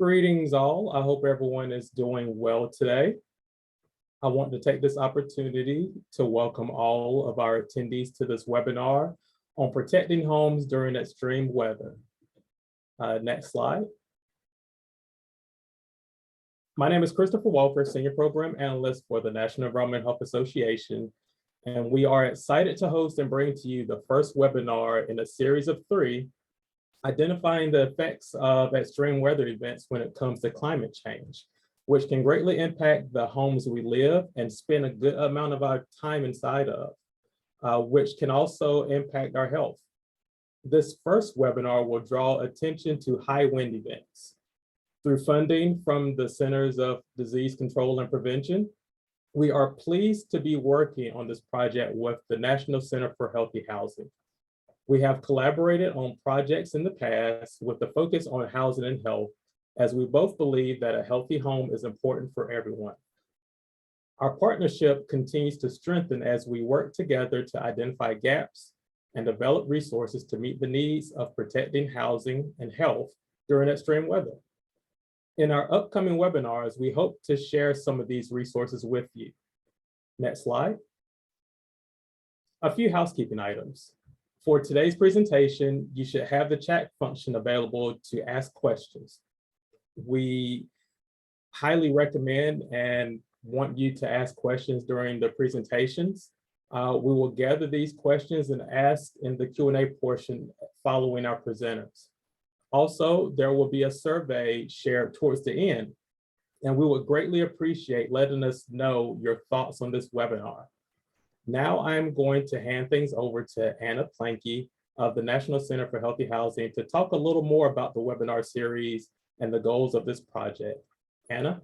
Greetings all. I hope everyone is doing well today. I want to take this opportunity to welcome all of our attendees to this webinar on protecting homes during extreme weather. Next slide. My name is Christopher Walker, Senior Program Analyst for the National Environmental Health Association, and we are excited to host and bring to you the first webinar in a series of 3, identifying the effects of extreme weather events when it comes to climate change, which can greatly impact the homes we live and spend a good amount of our time inside of, which can also impact our health. This first webinar will draw attention to high wind events. Through funding from the Centers of Disease Control and Prevention, we are pleased to be working on this project with the National Center for Healthy Housing. We have collaborated on projects in the past with the focus on housing and health, as we both believe that a healthy home is important for everyone. Our partnership continues to strengthen as we work together to identify gaps and develop resources to meet the needs of protecting housing and health during extreme weather. In our upcoming webinars, we hope to share some of these resources with you. Next slide. A few housekeeping items. For today's presentation, you should have the chat function available to ask questions. We highly recommend and want you to ask questions during the presentations. We will gather these questions and ask in the Q&A portion following our presenters. Also, there will be a survey shared towards the end, and we would greatly appreciate letting us know your thoughts on this webinar. Now I'm going to hand things over to Anna Planke of the National Center for Healthy Housing to talk a little more about the webinar series and the goals of this project. Anna?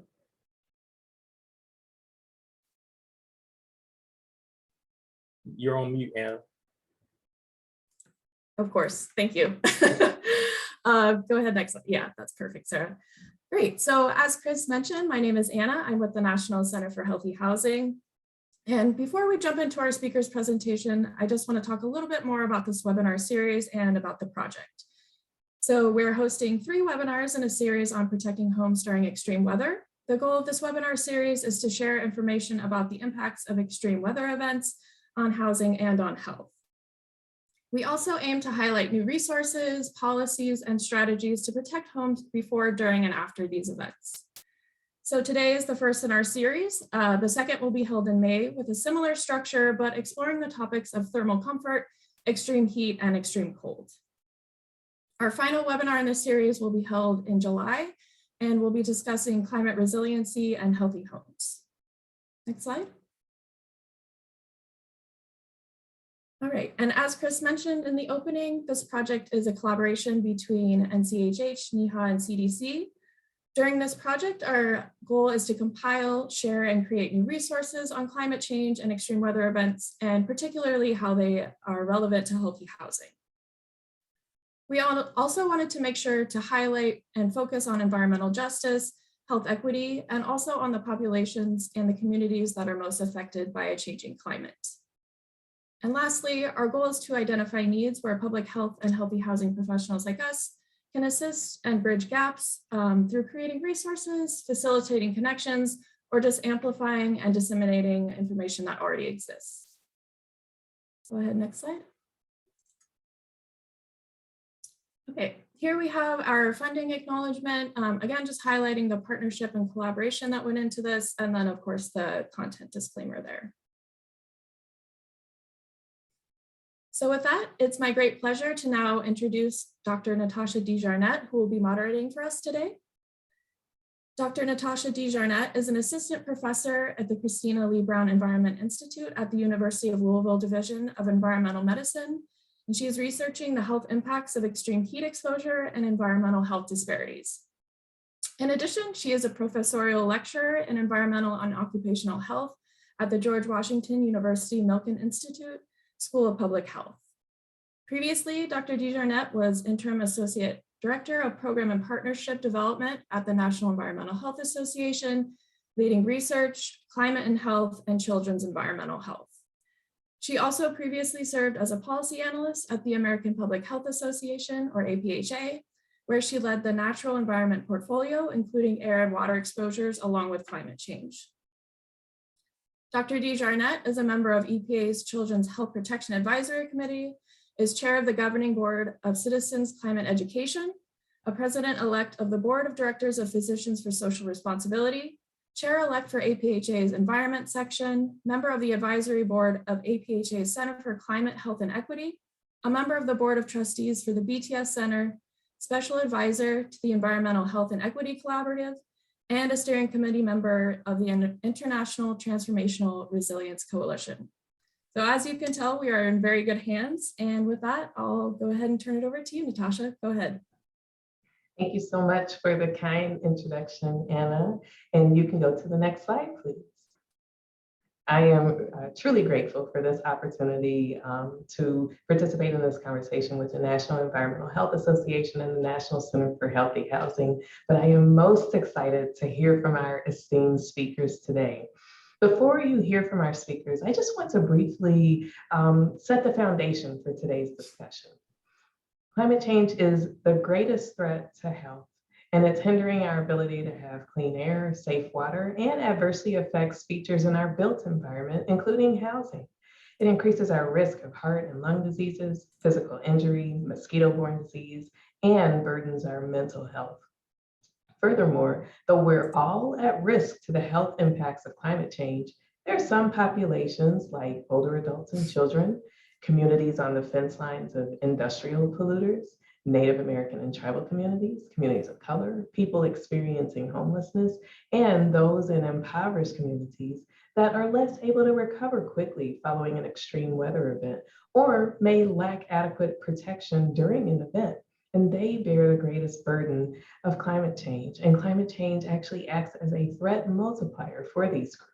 You're on mute, Anna. Of course, thank you. Go ahead, next slide. Yeah, that's perfect, Sarah. Great, so as Chris mentioned, my name is Anna. I'm with the National Center for Healthy Housing. And before we jump into our speaker's presentation, I just want to talk a little bit more about this webinar series and about the project. So we're hosting 3 webinars in a series on protecting homes during extreme weather. The goal of this webinar series is to share information about the impacts of extreme weather events on housing and on health. We also aim to highlight new resources, policies, and strategies to protect homes before, during, and after these events. So today is the first in our series. The second will be held in May with a similar structure, but exploring the topics of thermal comfort, extreme heat, and extreme cold. Our final webinar in this series will be held in July, and we'll be discussing climate resiliency and healthy homes. Next slide. All right, and as Chris mentioned in the opening, this project is a collaboration between NCHH, NEHA, and CDC. During this project, our goal is to compile, share, and create new resources on climate change and extreme weather events, and particularly how they are relevant to healthy housing. We also wanted to make sure to highlight and focus on environmental justice, health equity, and also on the populations and the communities that are most affected by a changing climate. And lastly, our goal is to identify needs where public health and healthy housing professionals like us can assist and bridge gaps through creating resources, facilitating connections, or just amplifying and disseminating information that already exists. Go ahead, next slide. Okay, here we have our funding acknowledgement. Again, just highlighting the partnership and collaboration that went into this, and then of course the content disclaimer there. So with that, it's my great pleasure to now introduce Dr. Natasha DeJarnett, who will be moderating for us today. Dr. Natasha DeJarnett is an assistant professor at the Christina Lee Brown Environment Institute at the University of Louisville Division of Environmental Medicine, and she is researching the health impacts of extreme heat exposure and environmental health disparities. In addition, she is a professorial lecturer in environmental and occupational health at the George Washington University Milken Institute School of Public Health. Previously, Dr. DeJarnett was Interim Associate Director of Program and Partnership Development at the National Environmental Health Association, leading research, climate and health, and children's environmental health. She also previously served as a policy analyst at the American Public Health Association, or APHA, where she led the natural environment portfolio, including air and water exposures, along with climate change. Dr. DeJarnett is a member of EPA's Children's Health Protection Advisory Committee, is chair of the governing board of Citizens Climate Education, a president-elect of the Board of Directors of Physicians for Social Responsibility, chair-elect for APHA's Environment Section, member of the advisory board of APHA's Center for Climate, Health, and Equity, a member of the Board of Trustees for the BTS Center, special advisor to the Environmental Health and Equity Collaborative, and a steering committee member of the International Transformational Resilience Coalition. So as you can tell, we are in very good hands. And with that, I'll go ahead and turn it over to you, Natasha. Go ahead. Thank you so much for the kind introduction, Anna. And you can go to the next slide, please. I am truly grateful for this opportunity to participate in this conversation with the National Environmental Health Association and the National Center for Healthy Housing. But I am most excited to hear from our esteemed speakers today. Before you hear from our speakers, I just want to briefly set the foundation for today's discussion. Climate change is the greatest threat to health, and it's hindering our ability to have clean air, safe water, and adversely affects features in our built environment, including housing. It increases our risk of heart and lung diseases, physical injury, mosquito-borne disease, and burdens our mental health. Furthermore, though we're all at risk to the health impacts of climate change, there are some populations like older adults and children, communities on the fence lines of industrial polluters, Native American and tribal communities, communities of color, people experiencing homelessness, and those in impoverished communities that are less able to recover quickly following an extreme weather event, or may lack adequate protection during an event. And they bear the greatest burden of climate change. And climate change actually acts as a threat multiplier for these groups.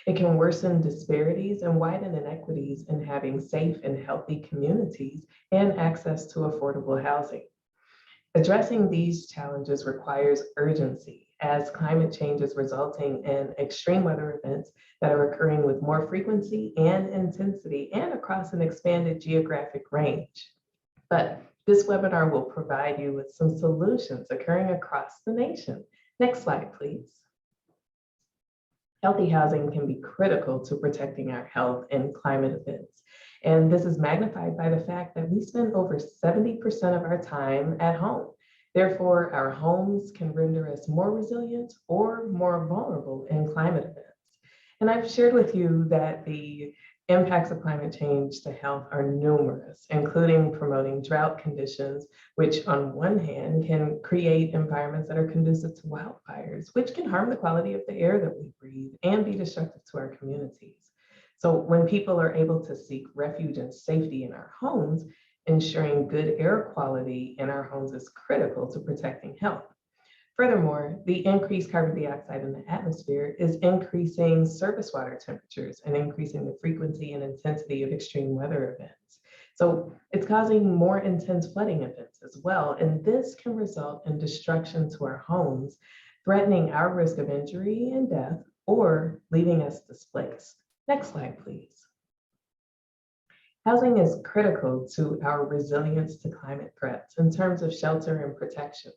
It can worsen disparities and widen inequities in having safe and healthy communities and access to affordable housing. Addressing these challenges requires urgency, as climate change is resulting in extreme weather events that are occurring with more frequency and intensity and across an expanded geographic range. But this webinar will provide you with some solutions occurring across the nation. Next slide, please. Healthy housing can be critical to protecting our health in climate events. And this is magnified by the fact that we spend over 70% of our time at home. Therefore, our homes can render us more resilient or more vulnerable in climate events. And I've shared with you that the impacts of climate change to health are numerous, including promoting drought conditions, which on one hand can create environments that are conducive to wildfires, which can harm the quality of the air that we breathe and be destructive to our communities. So when people are able to seek refuge and safety in our homes, ensuring good air quality in our homes is critical to protecting health. Furthermore, the increased carbon dioxide in the atmosphere is increasing surface water temperatures and increasing the frequency and intensity of extreme weather events. So it's causing more intense flooding events as well. And this can result in destruction to our homes, threatening our risk of injury and death, or leaving us displaced. Next slide, please. Housing is critical to our resilience to climate threats in terms of shelter and protection.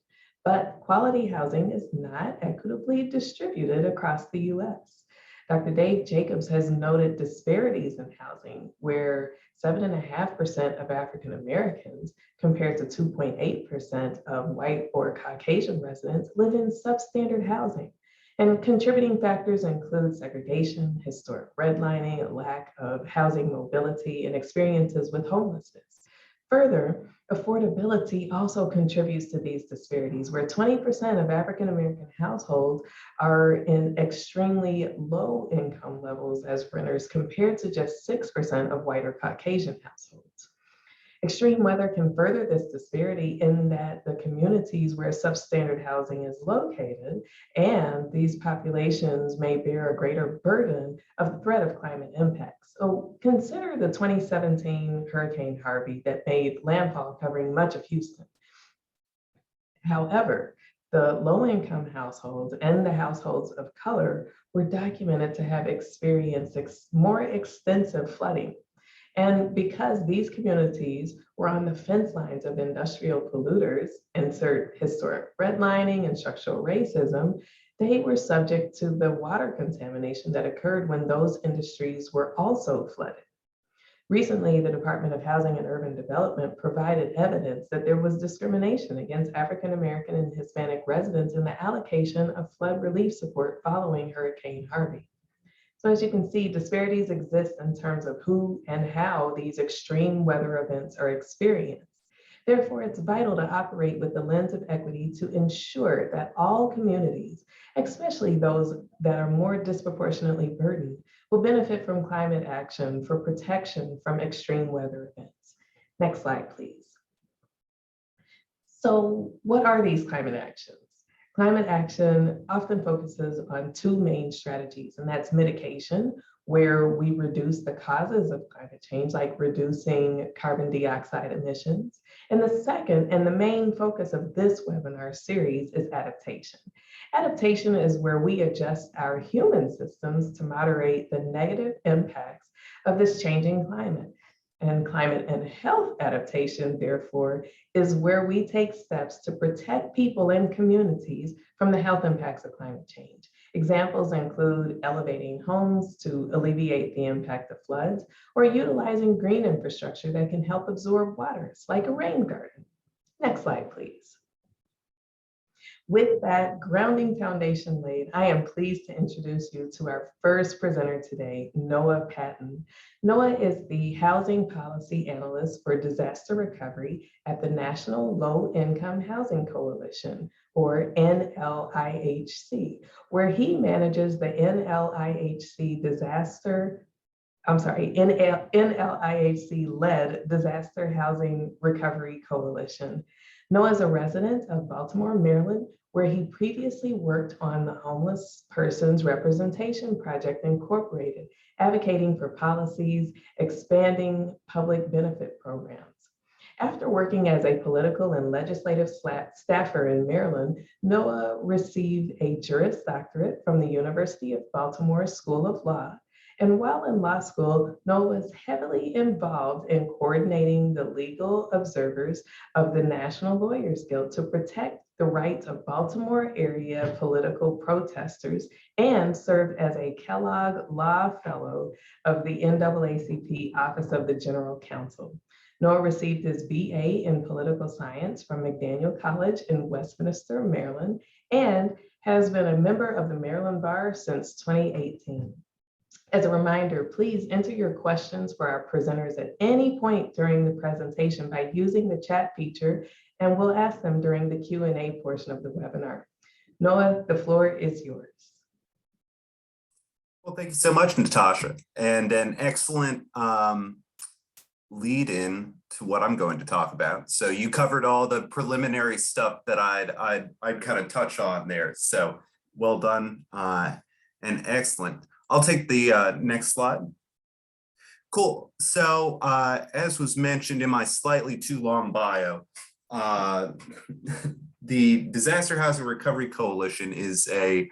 But quality housing is not equitably distributed across the US. Dr. Dave Jacobs has noted disparities in housing where 7.5% of African Americans compared to 2.8% of white or Caucasian residents live in substandard housing. And contributing factors include segregation, historic redlining, a lack of housing mobility, and experiences with homelessness. Further, affordability also contributes to these disparities, where 20% of African American households are in extremely low income levels as renters compared to just 6% of white or Caucasian households. Extreme weather can further this disparity in that the communities where substandard housing is located and these populations may bear a greater burden of the threat of climate impacts. So consider the 2017 Hurricane Harvey that made landfall covering much of Houston. However, the low-income households and the households of color were documented to have experienced more extensive flooding. And because these communities were on the fence lines of industrial polluters, insert historic redlining and structural racism, they were subject to the water contamination that occurred when those industries were also flooded. Recently, the Department of Housing and Urban Development provided evidence that there was discrimination against African American and Hispanic residents in the allocation of flood relief support following Hurricane Harvey. So as you can see, disparities exist in terms of who and how these extreme weather events are experienced. Therefore, it's vital to operate with the lens of equity to ensure that all communities, especially those that are more disproportionately burdened, will benefit from climate action for protection from extreme weather events. Next slide, please. So what are these climate actions? Climate action often focuses on two main strategies, and that's mitigation, where we reduce the causes of climate change, like reducing carbon dioxide emissions. And the second and the main focus of this webinar series is adaptation. Adaptation is where we adjust our human systems to moderate the negative impacts of this changing climate. And climate and health adaptation, therefore, is where we take steps to protect people and communities from the health impacts of climate change. Examples include elevating homes to alleviate the impact of floods, or utilizing green infrastructure that can help absorb waters, like a rain garden. Next slide, please. With that grounding foundation laid, I am pleased to introduce you to our first presenter today, Noah Patton. Noah is the Housing Policy Analyst for Disaster Recovery at the National Low Income Housing Coalition, or NLIHC, where he manages the NLIHC-led Disaster Housing Recovery Coalition. Noah is a resident of Baltimore, Maryland, where he previously worked on the Homeless Persons Representation Project Incorporated, advocating for policies, expanding public benefit programs. After working as a political and legislative staffer in Maryland, Noah received a Juris Doctorate from the University of Baltimore School of Law. And while in law school, Noah was heavily involved in coordinating the legal observers of the National Lawyers Guild to protect the rights of Baltimore area political protesters, and served as a Kellogg Law Fellow of the NAACP Office of the General Counsel. Noah received his BA in political science from McDaniel College in Westminster, Maryland, and has been a member of the Maryland Bar since 2018. As a reminder, please enter your questions for our presenters at any point during the presentation by using the chat feature, and we'll ask them during the Q&A portion of the webinar. Noah, the floor is yours. Well, thank you so much, Natasha, and an excellent lead in to what I'm going to talk about. So you covered all the preliminary stuff that I'd kind of touch on there. So well done and excellent. I'll take the next slide. Cool. So as was mentioned in my slightly too long bio, the Disaster Housing Recovery Coalition is a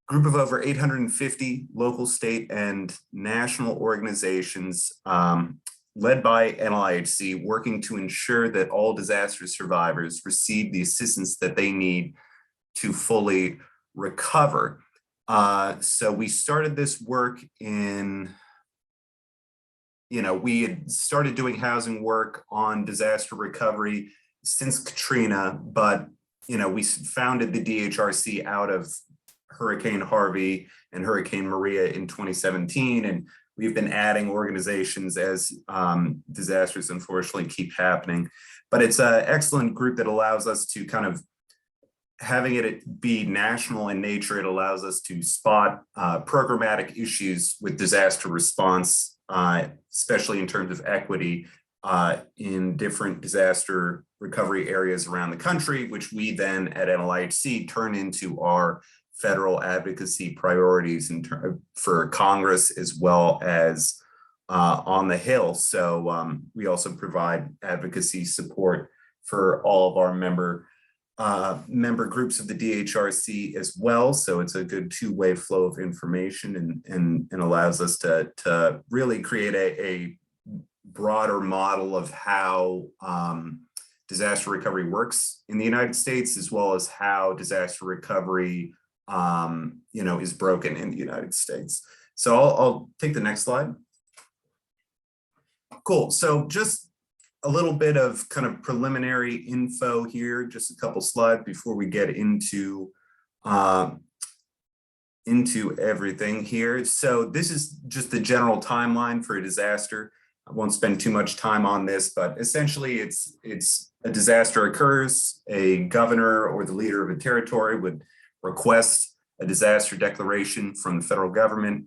group of over 850 local, state, and national organizations led by NLIHC, working to ensure that all disaster survivors receive the assistance that they need to fully recover. So we started this work in, we had started doing housing work on disaster recovery since Katrina, but, we founded the DHRC out of Hurricane Harvey and Hurricane Maria in 2017. And we've been adding organizations as disasters unfortunately keep happening. But it's an excellent group that allows us to kind of, having it be national in nature, it allows us to spot programmatic issues with disaster response, especially in terms of equity in different disaster recovery areas around the country, which we then at NLIHC turn into our federal advocacy priorities for Congress as well as on the Hill. So we also provide advocacy support for all of our member groups of the DHRC as well. So it's a good two-way flow of information and allows us to really create a broader model of how disaster recovery works in the United States, as well as how disaster recovery is broken in the United States. So I'll take the next slide. Cool. So just a little bit of kind of preliminary info here, just a couple slides before we get into everything here. So this is just the general timeline for a disaster. I won't spend too much time on this, but essentially it's a disaster occurs, a governor or the leader of a territory would request a disaster declaration from the federal government.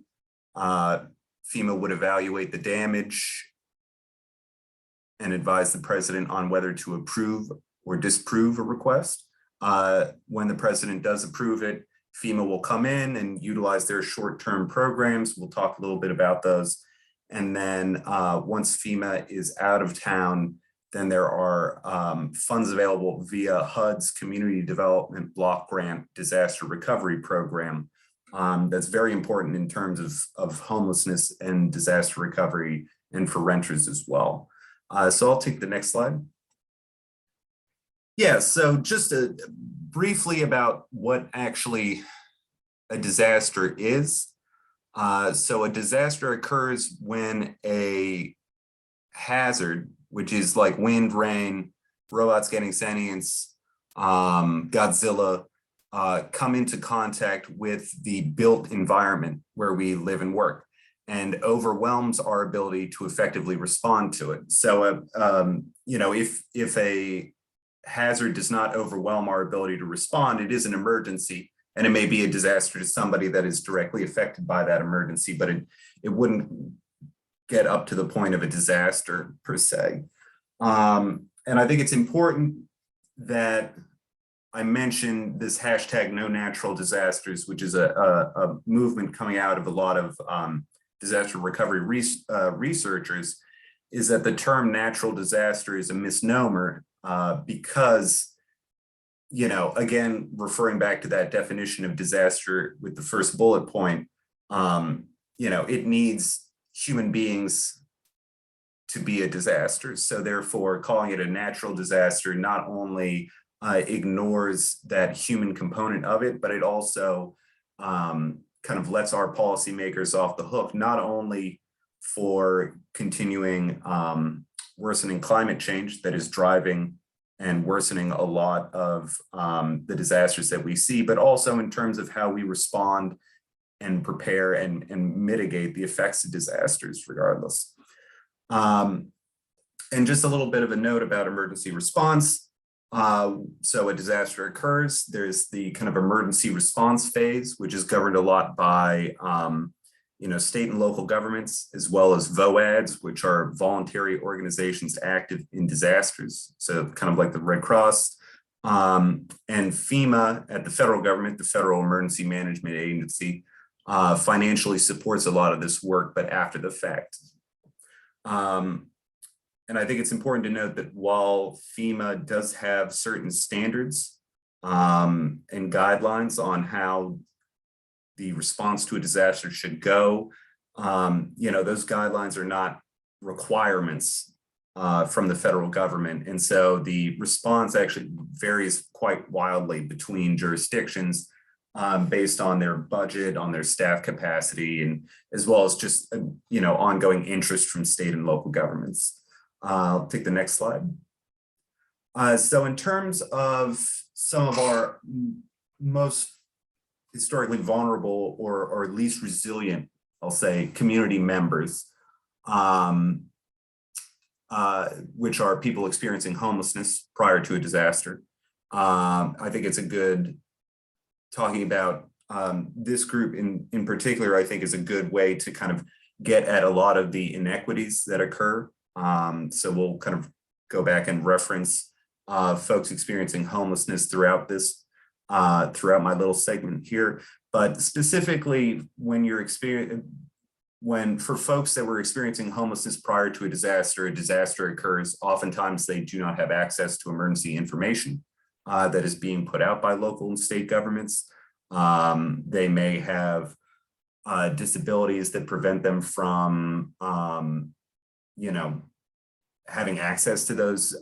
FEMA would evaluate the damage and advise the president on whether to approve or disapprove a request. When the president does approve it, FEMA will come in and utilize their short-term programs. We'll talk a little bit about those. And then once FEMA is out of town, then there are funds available via HUD's Community Development Block Grant Disaster Recovery Program. That's very important in terms of homelessness and disaster recovery and for renters as well. So I'll take the next slide. Yeah, so just briefly about what actually a disaster is. So a disaster occurs when a hazard, which is like wind, rain, robots getting sentience, Godzilla, come into contact with the built environment where we live and work, and overwhelms our ability to effectively respond to it. So, if a hazard does not overwhelm our ability to respond, it is an emergency, and it may be a disaster to somebody that is directly affected by that emergency, but it wouldn't get up to the point of a disaster per se. And I think it's important that I mentioned this hashtag no natural disasters, which is a movement coming out of a lot of disaster recovery researchers, is that the term natural disaster is a misnomer because, again, referring back to that definition of disaster with the first bullet point, it needs human beings to be a disaster. So therefore, calling it a natural disaster not only ignores that human component of it, but it also kind of lets our policymakers off the hook, not only for continuing worsening climate change that is driving and worsening a lot of the disasters that we see, but also in terms of how we respond and prepare and mitigate the effects of disasters regardless. And just a little bit of a note about emergency response. So a disaster occurs, there's the kind of emergency response phase, which is governed a lot by state and local governments, as well as VOADs, which are voluntary organizations active in disasters. So kind of like the Red Cross, and FEMA at the federal government, the Federal Emergency Management Agency, financially supports a lot of this work, but after the fact. And I think it's important to note that while FEMA does have certain standards and guidelines on how the response to a disaster should go, those guidelines are not requirements from the federal government. And so the response actually varies quite wildly between jurisdictions based on their budget, on their staff capacity, and as well as just, ongoing interest from state and local governments. I'll take the next slide. So in terms of some of our most historically vulnerable or least resilient, I'll say, community members, which are people experiencing homelessness prior to a disaster. I think it's a good, talking about this group in particular, I think is a good way to kind of get at a lot of the inequities that occur. So we'll kind of go back and reference folks experiencing homelessness throughout this, throughout my little segment here. But specifically, when for folks that were experiencing homelessness prior to a disaster occurs, oftentimes they do not have access to emergency information that is being put out by local and state governments. They may have disabilities that prevent them from having access to those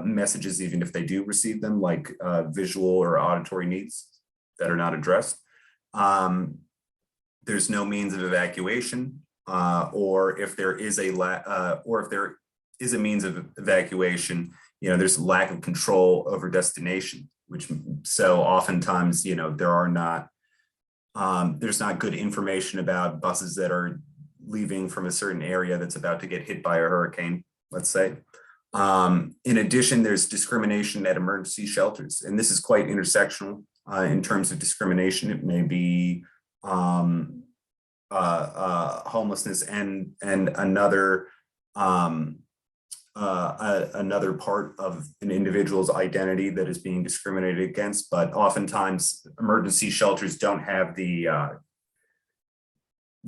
messages, even if they do receive them, like visual or auditory needs that are not addressed. There's no means of evacuation, or if there is a means of evacuation, there's a lack of control over destination, which so oftentimes, there's not good information about buses that are leaving from a certain area that's about to get hit by a hurricane, let's say. In addition, there's discrimination at emergency shelters, and this is quite intersectional in terms of discrimination. It may be homelessness and another another part of an individual's identity that is being discriminated against, but oftentimes emergency shelters don't have the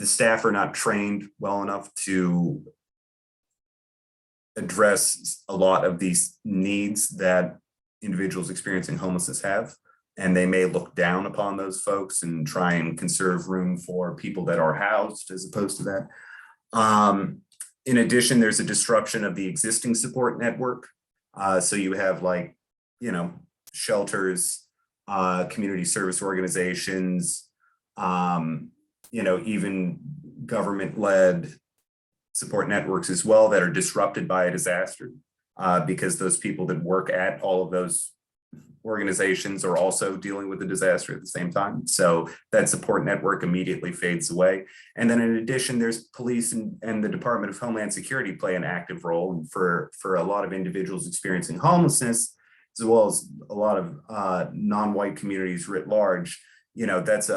staff are not trained well enough to address a lot of these needs that individuals experiencing homelessness have. And they may look down upon those folks and try and conserve room for people that are housed as opposed to that. In addition, there's a disruption of the existing support network. So you have shelters, community service organizations, even government-led support networks as well that are disrupted by a disaster because those people that work at all of those organizations are also dealing with the disaster at the same time. So that support network immediately fades away. And then in addition, there's police and the Department of Homeland Security play an active role for a lot of individuals experiencing homelessness, as well as a lot of non-white communities writ large. That's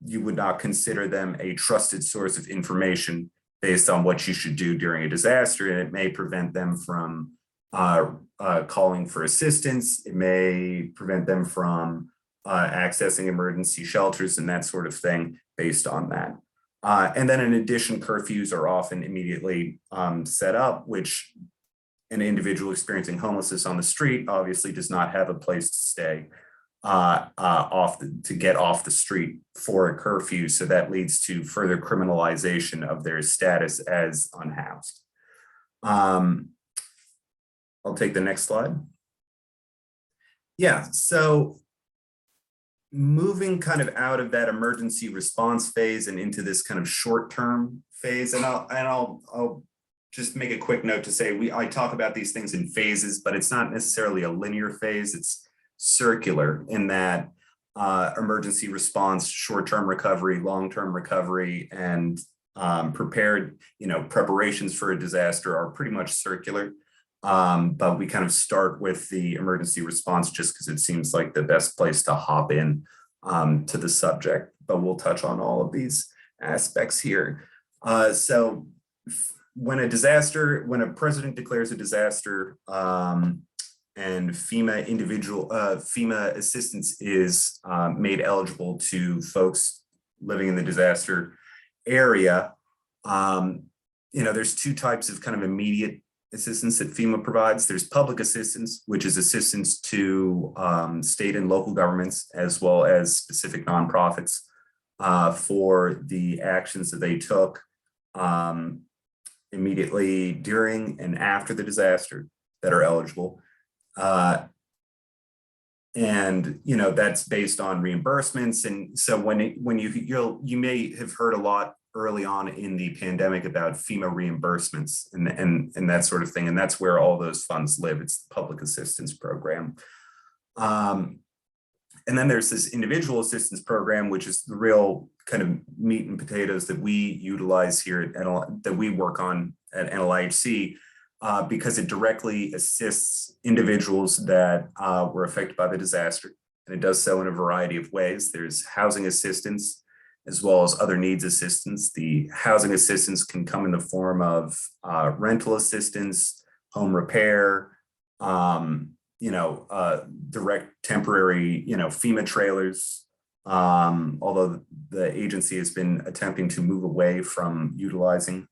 you would not consider them a trusted source of information based on what you should do during a disaster, and it may prevent them from calling for assistance. It may prevent them from accessing emergency shelters and that sort of thing based on that. And then in addition, curfews are often immediately set up, which an individual experiencing homelessness on the street obviously does not have a place to stay to get off the street for a curfew. So that leads to further criminalization of their status as unhoused. I'll take the next slide. Yeah, so moving kind of out of that emergency response phase and into this kind of short-term phase, and I'll just make a quick note to say I talk about these things in phases, but it's not necessarily a linear phase. It's circular in that emergency response, short-term recovery, long-term recovery, and preparations for a disaster are pretty much circular. But we kind of start with the emergency response just because it seems like the best place to hop in to the subject, but we'll touch on all of these aspects here. So when a president declares a disaster and FEMA assistance is made eligible to folks living in the disaster area, there's two types of kind of immediate assistance that FEMA provides. There's public assistance, which is assistance to state and local governments, as well as specific nonprofits for the actions that they took immediately during and after the disaster that are eligible. And that's based on reimbursements. And so when you may have heard a lot early on in the pandemic about FEMA reimbursements and that sort of thing. And that's where all those funds live. It's the public assistance program. And then there's this individual assistance program, which is the real kind of meat and potatoes that we utilize here that we work on at NLIHC, because it directly assists individuals that were affected by the disaster. And it does so in a variety of ways. There's housing assistance, as well as other needs assistance. The housing assistance can come in the form of rental assistance, home repair, direct temporary, FEMA trailers, although the agency has been attempting to move away from utilizing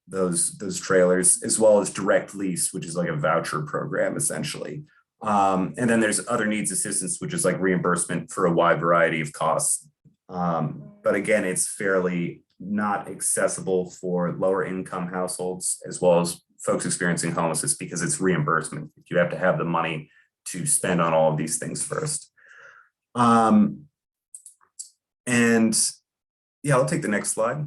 those trailers, as well as direct lease, which is like a voucher program essentially. And then there's other needs assistance, which is like reimbursement for a wide variety of costs But again, it's fairly not accessible for lower income households as well as folks experiencing homelessness because it's reimbursement. You have to have the money to spend on all of these things first. And yeah, I'll take the next slide.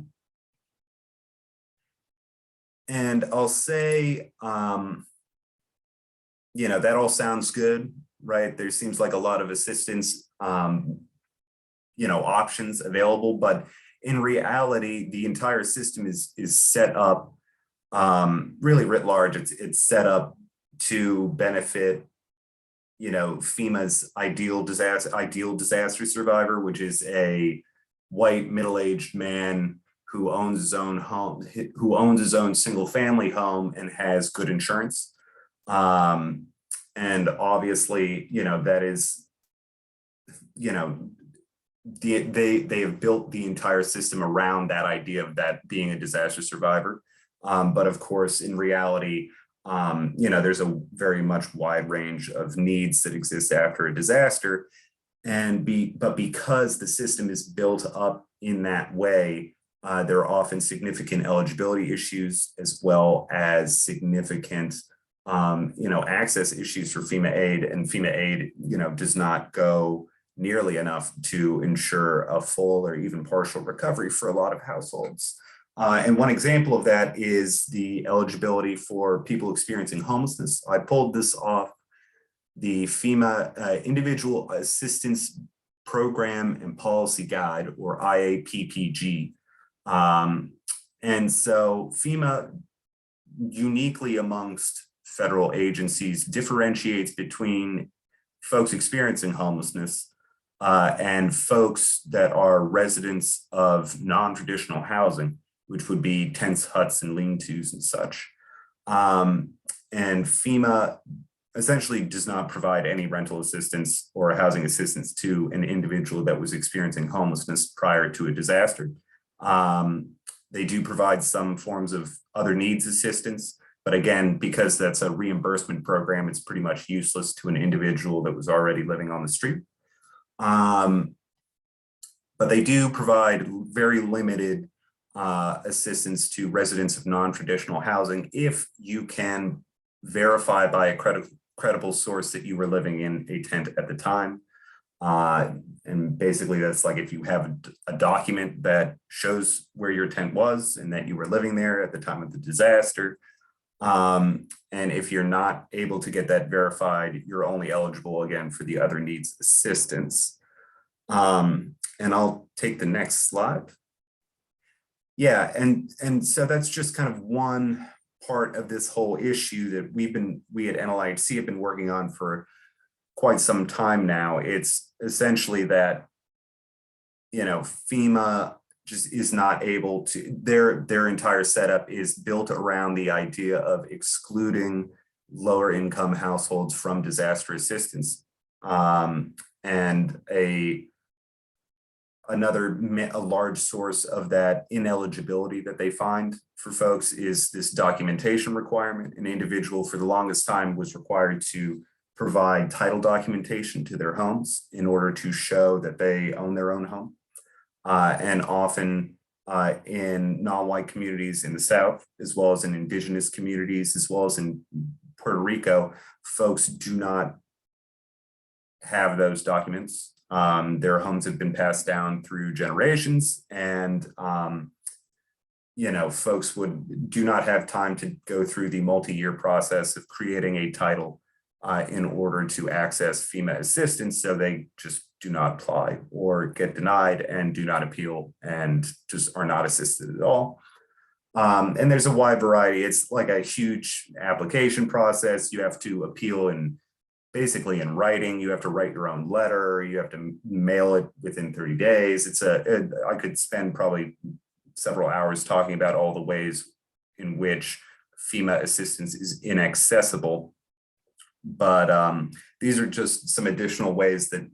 And I'll say, you know, that all sounds good, right? There seems like a lot of assistance, you know, options available, but in reality, the entire system is set up really writ large. It's set up to benefit, you know, FEMA's ideal disaster survivor, which is a white middle-aged man who owns his own home, who owns his own single-family home and has good insurance. And obviously, you know, that is, you know, they have built the entire system around that idea of that being a disaster survivor. But of course, in reality, you know, there's a very much wide range of needs that exist after a disaster. But because the system is built up in that way, there are often significant eligibility issues as well as significant, you know, access issues for FEMA aid, and FEMA aid, you know, does not go nearly enough to ensure a full or even partial recovery for a lot of households. And one example of that is the eligibility for people experiencing homelessness. I pulled this off the FEMA Individual Assistance Program and Policy Guide, or IAPPG. And so FEMA, uniquely amongst federal agencies, differentiates between folks experiencing homelessness and folks that are residents of non-traditional housing, which would be tents, huts, and lean-tos and such. And FEMA essentially does not provide any rental assistance or housing assistance to an individual that was experiencing homelessness prior to a disaster. They do provide some forms of other needs assistance, but again, because that's a reimbursement program, it's pretty much useless to an individual that was already living on the street. But they do provide very limited assistance to residents of non-traditional housing if you can verify by a credible source that you were living in a tent at the time. And basically that's like if you have a document that shows where your tent was and that you were living there at the time of the disaster. And if you're not able to get that verified, you're only eligible again for the other needs assistance. And I'll take the next slide. Yeah, and so that's just kind of one part of this whole issue that we at NLIHC have been working on for quite some time now. It's essentially that, you know, FEMA just is not able to, their entire setup is built around the idea of excluding lower income households from disaster assistance. And a large source of that ineligibility that they find for folks is this documentation requirement. An individual for the longest time was required to provide title documentation to their homes in order to show that they own their own home. And often in non-white communities in the South, as well as in indigenous communities, as well as in Puerto Rico, folks do not have those documents. Their homes have been passed down through generations, and you know, folks do not have time to go through the multi-year process of creating a title in order to access FEMA assistance, so they just do not apply or get denied and do not appeal and just are not assisted at all. And there's a wide variety. It's like a huge application process. You have to appeal in basically in writing. You have to write your own letter. You have to mail it within 30 days. I could spend probably several hours talking about all the ways in which FEMA assistance is inaccessible. But these are just some additional ways that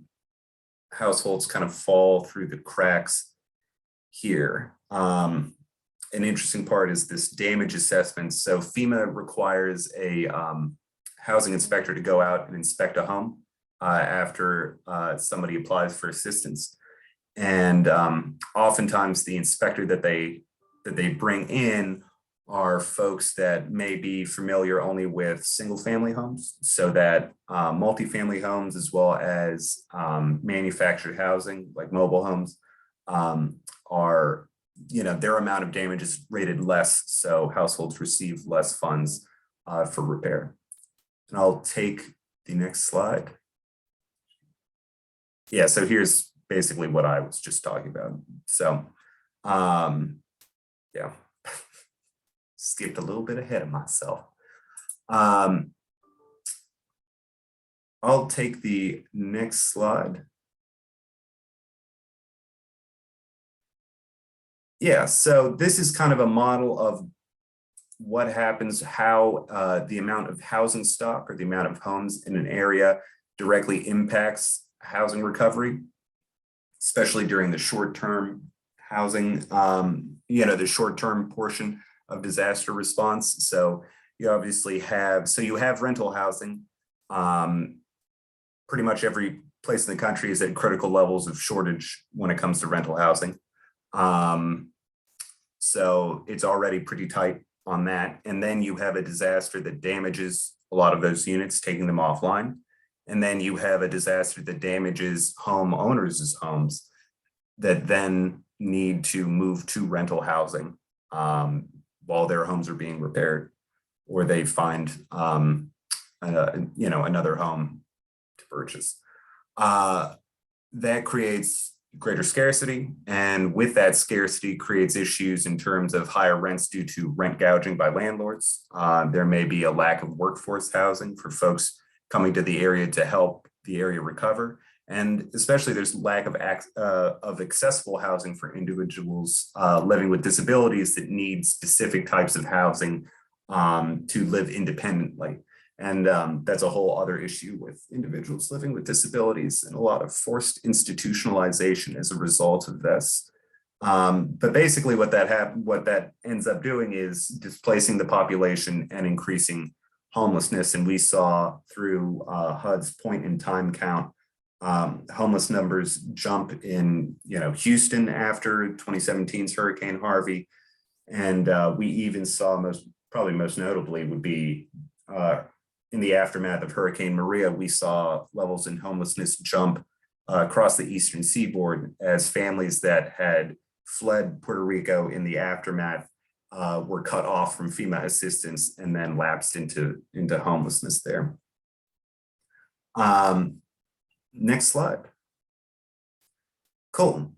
households kind of fall through the cracks here. An interesting part is this damage assessment. So FEMA requires a housing inspector to go out and inspect a home after somebody applies for assistance. And oftentimes the inspector that they bring in are folks that may be familiar only with single family homes, so that multifamily homes as well as manufactured housing like mobile homes are, their amount of damage is rated less, so households receive less funds for repair. And I'll take the next slide. Yeah, so here's basically what I was just talking about. So yeah, skipped a little bit ahead of myself. I'll take the next slide. Yeah, so this is kind of a model of what happens, how the amount of housing stock or the amount of homes in an area directly impacts housing recovery, especially during the short-term housing, the short-term portion of disaster response. So you obviously have, you have rental housing. Pretty much every place in the country is at critical levels of shortage when it comes to rental housing. So it's already pretty tight on that. And then you have a disaster that damages a lot of those units, taking them offline. And then you have a disaster that damages homeowners' homes that then need to move to rental housing while their homes are being repaired, or they find another home to purchase. That creates greater scarcity, and with that scarcity creates issues in terms of higher rents due to rent gouging by landlords. There may be a lack of workforce housing for folks coming to the area to help the area recover. And especially there's lack of accessible housing for individuals living with disabilities that need specific types of housing to live independently. And that's a whole other issue with individuals living with disabilities, and a lot of forced institutionalization as a result of this. But basically what that ends up doing is displacing the population and increasing homelessness. And we saw through HUD's point in time count, homeless numbers jump in Houston after 2017's Hurricane Harvey. And we even saw probably most notably would be in the aftermath of Hurricane Maria, we saw levels in homelessness jump across the eastern seaboard as families that had fled Puerto Rico in the aftermath were cut off from FEMA assistance and then lapsed into homelessness there. Next slide. Cool.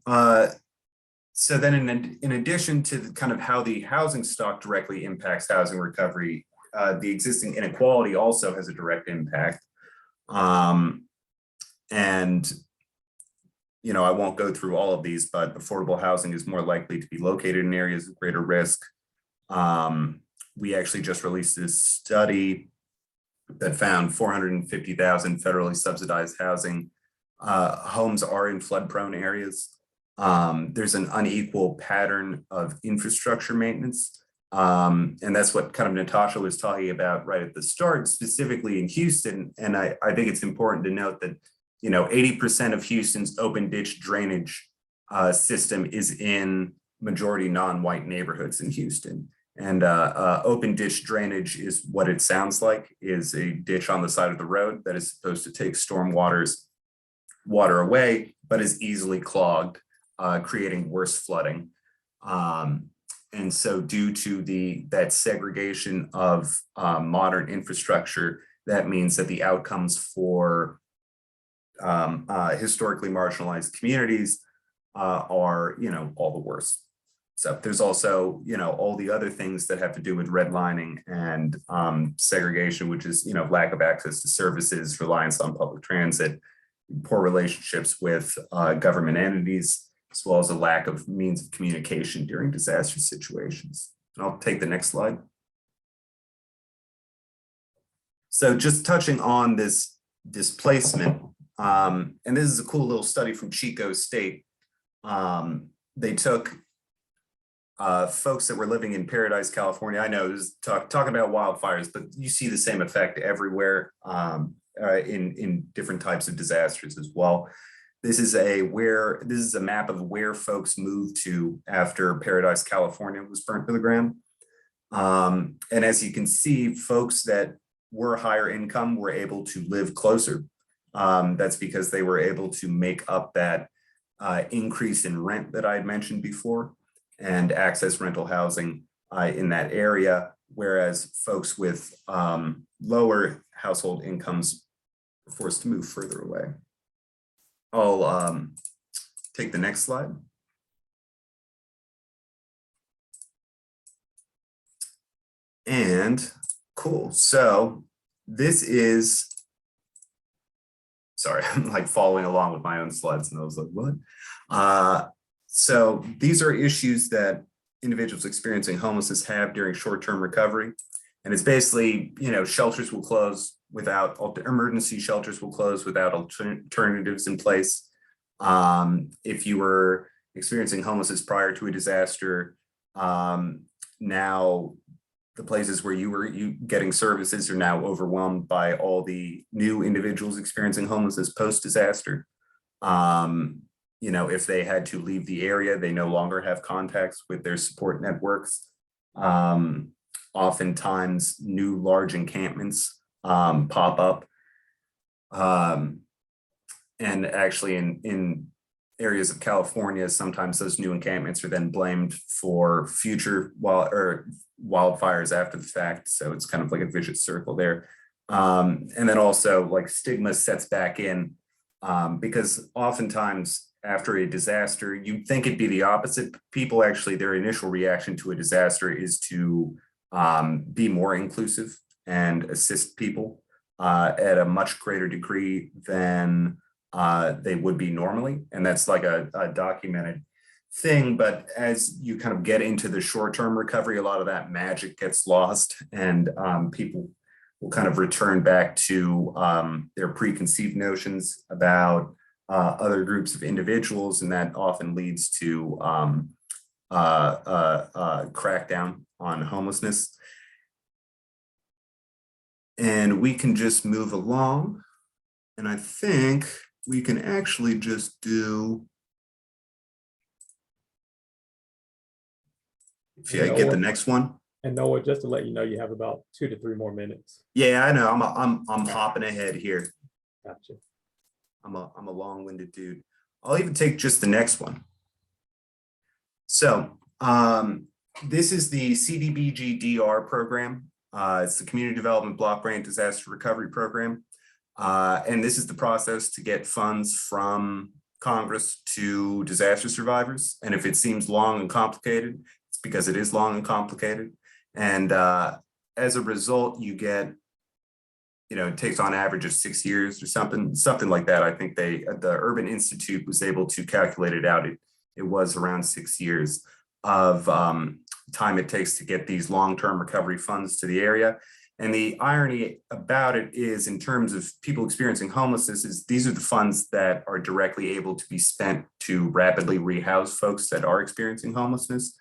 So then in addition to kind of how the housing stock directly impacts housing recovery, the existing inequality also has a direct impact. And I won't go through all of these, but affordable housing is more likely to be located in areas of greater risk. We actually just released this study that found 450,000 federally subsidized housing homes are in flood-prone areas. There's an unequal pattern of infrastructure maintenance. And that's what kind of Natasha was talking about right at the start, specifically in Houston. And I think it's important to note that 80% of Houston's open ditch drainage system is in majority non-white neighborhoods in Houston. And open ditch drainage is what it sounds like, is a ditch on the side of the road that is supposed to take storm water away, but is easily clogged, creating worse flooding. And so due to that segregation of modern infrastructure, that means that the outcomes for historically marginalized communities are, all the worse. So there's also, all the other things that have to do with redlining and segregation, which is, lack of access to services, reliance on public transit, poor relationships with government entities, as well as a lack of means of communication during disaster situations. And I'll take the next slide. So just touching on this displacement, and this is a cool little study from Chico State. They took folks that were living in Paradise, California. I know this is talking about wildfires, but you see the same effect everywhere in different types of disasters as well. This is a map of where folks moved to after Paradise, California was burnt to the ground. And as you can see, folks that were higher income were able to live closer. That's because they were able to make up that increase in rent that I had mentioned before and access rental housing in that area, whereas folks with lower household incomes were forced to move further away. I'll take the next slide. And cool, so this is, sorry, I'm like following along with my own slides and I was like, what? So these are issues that individuals experiencing homelessness have during short-term recovery. And it's basically, shelters will close without, emergency shelters will close without alternatives in place. If you were experiencing homelessness prior to a disaster, now the places where you were getting services are now overwhelmed by all the new individuals experiencing homelessness post-disaster. If they had to leave the area, they no longer have contacts with their support networks. Oftentimes new large encampments pop up. And actually in areas of California, sometimes those new encampments are then blamed for future wildfires after the fact. So it's kind of like a vicious circle there. And then also like stigma sets back in because oftentimes after a disaster, you'd think it'd be the opposite. People actually, their initial reaction to a disaster is to be more inclusive and assist people at a much greater degree than they would be normally. And that's like a documented thing. But as you kind of get into the short-term recovery, a lot of that magic gets lost and people will kind of return back to their preconceived notions about other groups of individuals. And that often leads to crackdown on homelessness. And we can just move along. And I think we can actually just do, if I get the next one. And Noah, just to let you know, you have about 2 to 3 more minutes. Yeah, I know. I'm hopping ahead here. Gotcha. I'm a long-winded dude. I'll even take just the next one. So this is the CDBGDR program. It's the Community Development Block Grant Disaster Recovery Program. And this is the process to get funds from Congress to disaster survivors. And if it seems long and complicated, it's because it is long and complicated. And as a result, you get, it takes on average of 6 years or something like that. I think the Urban Institute was able to calculate it out. It was around 6 years of time it takes to get these long-term recovery funds to the area. And the irony about it is, in terms of people experiencing homelessness, is these are the funds that are directly able to be spent to rapidly rehouse folks that are experiencing homelessness.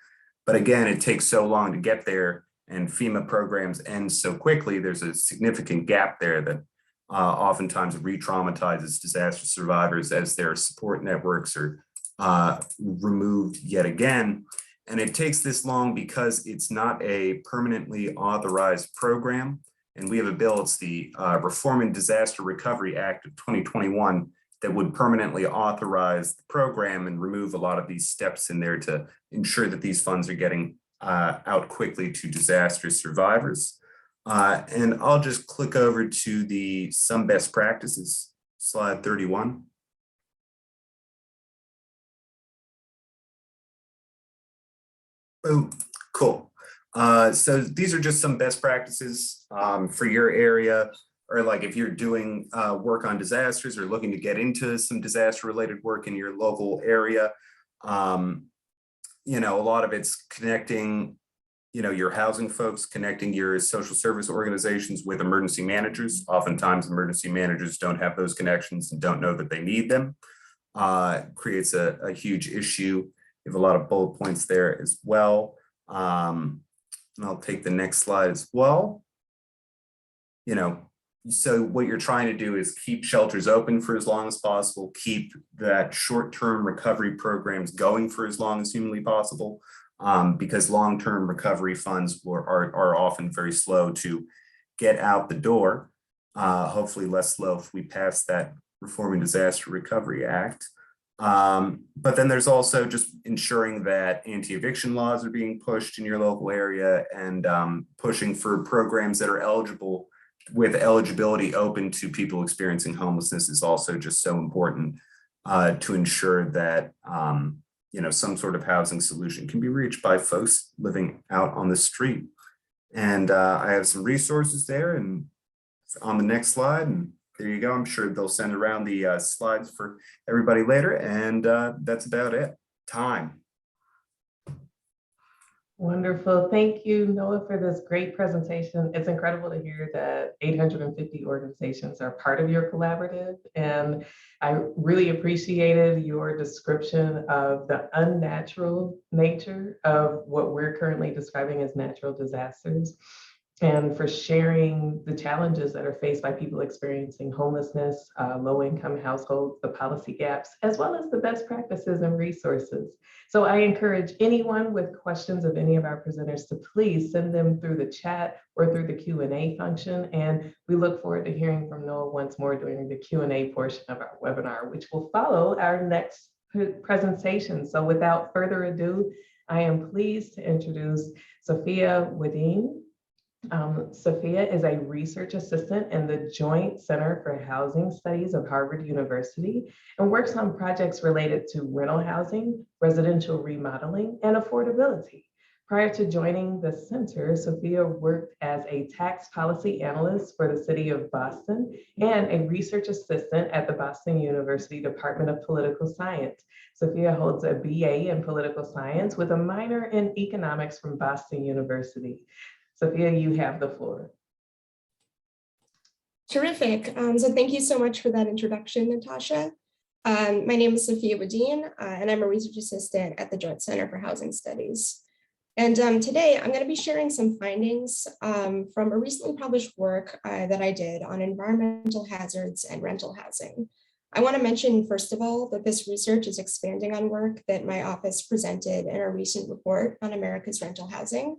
But again, it takes so long to get there, and FEMA programs end so quickly. There's a significant gap there that oftentimes re-traumatizes disaster survivors as their support networks are removed yet again. And it takes this long because it's not a permanently authorized program. And we have a bill, it's the Reform and Disaster Recovery Act of 2021, that would permanently authorize the program and remove a lot of these steps in there to ensure that these funds are getting out quickly to disaster survivors. And I'll just click over to some best practices, slide 31. Oh, cool. So these are just some best practices for your area, or like if you're doing work on disasters or looking to get into some disaster related work in your local area. A lot of it's connecting, your housing folks, connecting your social service organizations with emergency managers. Oftentimes emergency managers don't have those connections and don't know that they need them. Creates a huge issue. You have a lot of bullet points there as well. And I'll take the next slide as well. So what you're trying to do is keep shelters open for as long as possible, keep that short-term recovery programs going for as long as humanly possible, because long-term recovery funds are often very slow to get out the door. Hopefully less slow if we pass that Reforming Disaster Recovery Act. But then there's also just ensuring that anti-eviction laws are being pushed in your local area, and pushing for programs that are eligible, with eligibility open to people experiencing homelessness, is also just so important to ensure that some sort of housing solution can be reached by folks living out on the street. And I have some resources there, and on the next slide, and there you go. I'm sure they'll send around the slides for everybody later, and that's about it. Time. Wonderful. Thank you, Noah, for this great presentation. It's incredible to hear that 850 organizations are part of your collaborative. And I really appreciated your description of the unnatural nature of what we're currently describing as natural disasters, and for sharing the challenges that are faced by people experiencing homelessness, low-income households, the policy gaps, as well as the best practices and resources. So I encourage anyone with questions of any of our presenters to please send them through the chat or through the Q&A function. And we look forward to hearing from Noah once more during the Q&A portion of our webinar, which will follow our next presentation. So without further ado, I am pleased to introduce Sophia Wadeen. Sophia is a research assistant in the Joint Center for Housing Studies of Harvard University and works on projects related to rental housing, residential remodeling, and affordability. Prior to joining the center, Sophia worked as a tax policy analyst for the city of Boston and a research assistant at the Boston University Department of Political Science. Sophia holds a BA in political science with a minor in economics from Boston University. Sophia, you have the floor. Terrific. So thank you so much for that introduction, Natasha. My name is Sophia Wadeen, and I'm a research assistant at the Joint Center for Housing Studies. And today I'm going to be sharing some findings from a recently published work that I did on environmental hazards and rental housing. I want to mention, first of all, that this research is expanding on work that my office presented in our recent report on America's rental housing.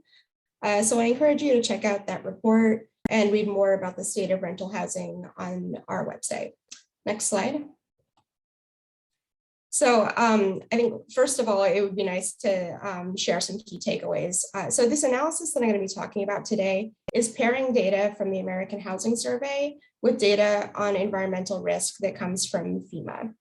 So I encourage you to check out that report and read more about the state of rental housing on our website. Next slide. So I think, first of all, it would be nice to share some key takeaways. So this analysis that I'm going to be talking about today is pairing data from the American Housing Survey with data on environmental risk that comes from FEMA.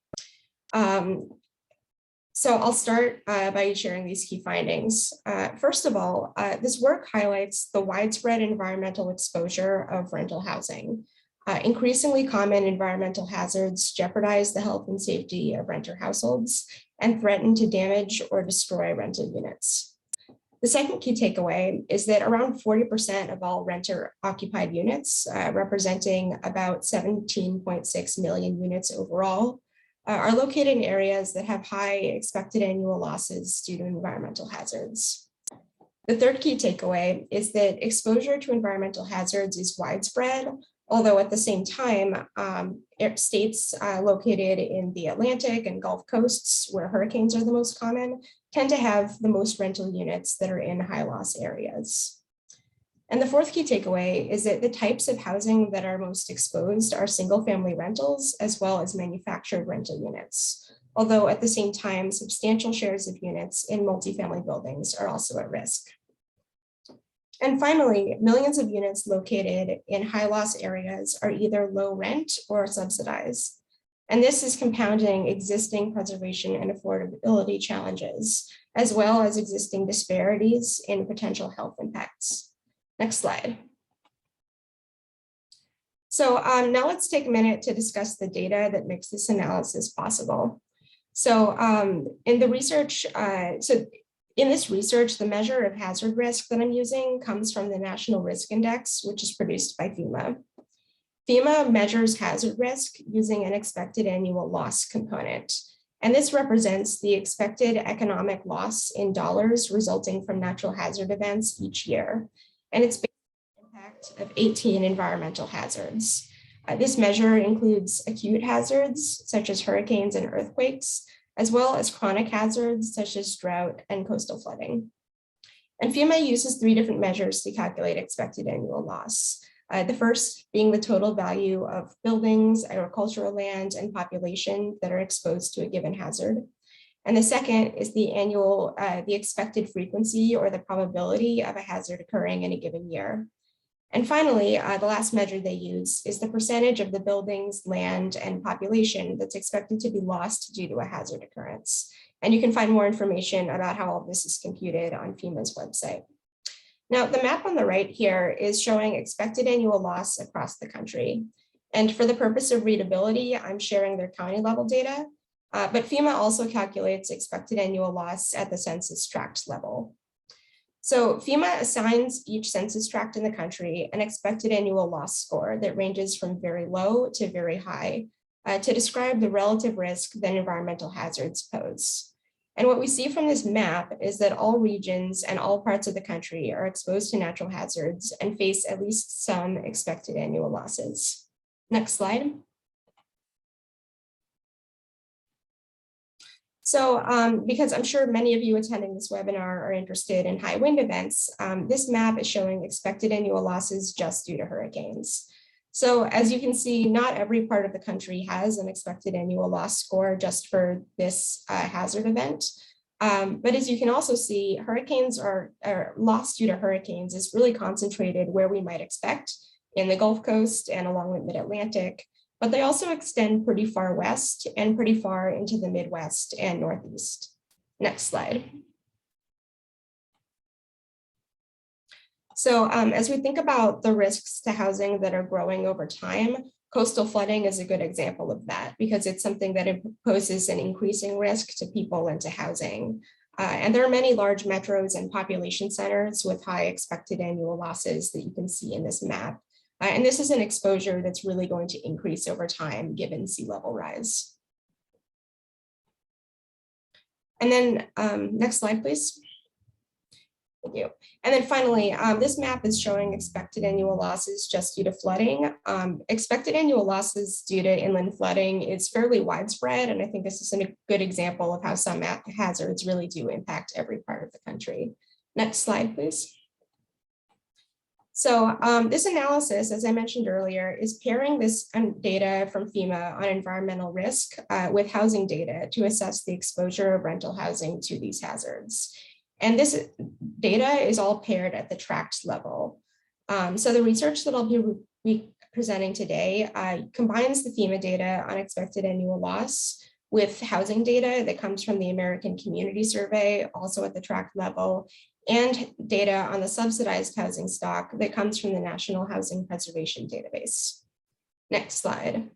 So I'll start by sharing these key findings. First of all, this work highlights the widespread environmental exposure of rental housing. Increasingly common environmental hazards jeopardize the health and safety of renter households and threaten to damage or destroy rental units. The second key takeaway is that around 40% of all renter occupied units, representing about 17.6 million units overall, are located in areas that have high expected annual losses due to environmental hazards. The third key takeaway is that exposure to environmental hazards is widespread, although at the same time, states located in the Atlantic and Gulf coasts, where hurricanes are the most common, tend to have the most rental units that are in high loss areas. And the fourth key takeaway is that the types of housing that are most exposed are single family rentals, as well as manufactured rental units. Although at the same time, substantial shares of units in multifamily buildings are also at risk. And finally, millions of units located in high loss areas are either low rent or subsidized. And this is compounding existing preservation and affordability challenges, as well as existing disparities in potential health impacts. Next slide. So now let's take a minute to discuss the data that makes this analysis possible. So in this research, the measure of hazard risk that I'm using comes from the National Risk Index, which is produced by FEMA. FEMA measures hazard risk using an expected annual loss component. And this represents the expected economic loss in dollars resulting from natural hazard events each year. And it's based on the impact of 18 environmental hazards. This measure includes acute hazards such as hurricanes and earthquakes, as well as chronic hazards such as drought and coastal flooding. And FEMA uses 3 different measures to calculate expected annual loss. The first being the total value of buildings, agricultural land, and population that are exposed to a given hazard. And the second is the expected frequency or the probability of a hazard occurring in a given year. And finally, the last measure they use is the percentage of the buildings, land, and population that's expected to be lost due to a hazard occurrence. And you can find more information about how all this is computed on FEMA's website. Now, the map on the right here is showing expected annual loss across the country. And for the purpose of readability, I'm sharing their county level data, but FEMA also calculates expected annual loss at the census tract level. So FEMA assigns each census tract in the country an expected annual loss score that ranges from very low to very high to describe the relative risk that environmental hazards pose. And what we see from this map is that all regions and all parts of the country are exposed to natural hazards and face at least some expected annual losses. Next slide. So because I'm sure many of you attending this webinar are interested in high wind events, this map is showing expected annual losses just due to hurricanes. So as you can see, not every part of the country has an expected annual loss score just for this hazard event. But as you can also see, hurricanes or loss due to hurricanes is really concentrated where we might expect in the Gulf Coast and along the mid-Atlantic, but they also extend pretty far west and pretty far into the Midwest and Northeast. Next slide. So as we think about the risks to housing that are growing over time, coastal flooding is a good example of that because it's something that poses an increasing risk to people and to housing. And there are many large metros and population centers with high expected annual losses that you can see in this map. And this is an exposure that's really going to increase over time given sea level rise. And then next slide, please. Thank you. And then finally, this map is showing expected annual losses just due to flooding. Expected annual losses due to inland flooding is fairly widespread, and I think this is a good example of how some hazards really do impact every part of the country. Next slide, please. So this analysis, as I mentioned earlier, is pairing this data from FEMA on environmental risk with housing data to assess the exposure of rental housing to these hazards. And this data is all paired at the tract level. So the research that I'll be presenting today combines the FEMA data on expected annual loss with housing data that comes from the American Community Survey, also at the tract level, and data on the subsidized housing stock that comes from the National Housing Preservation Database. Next slide.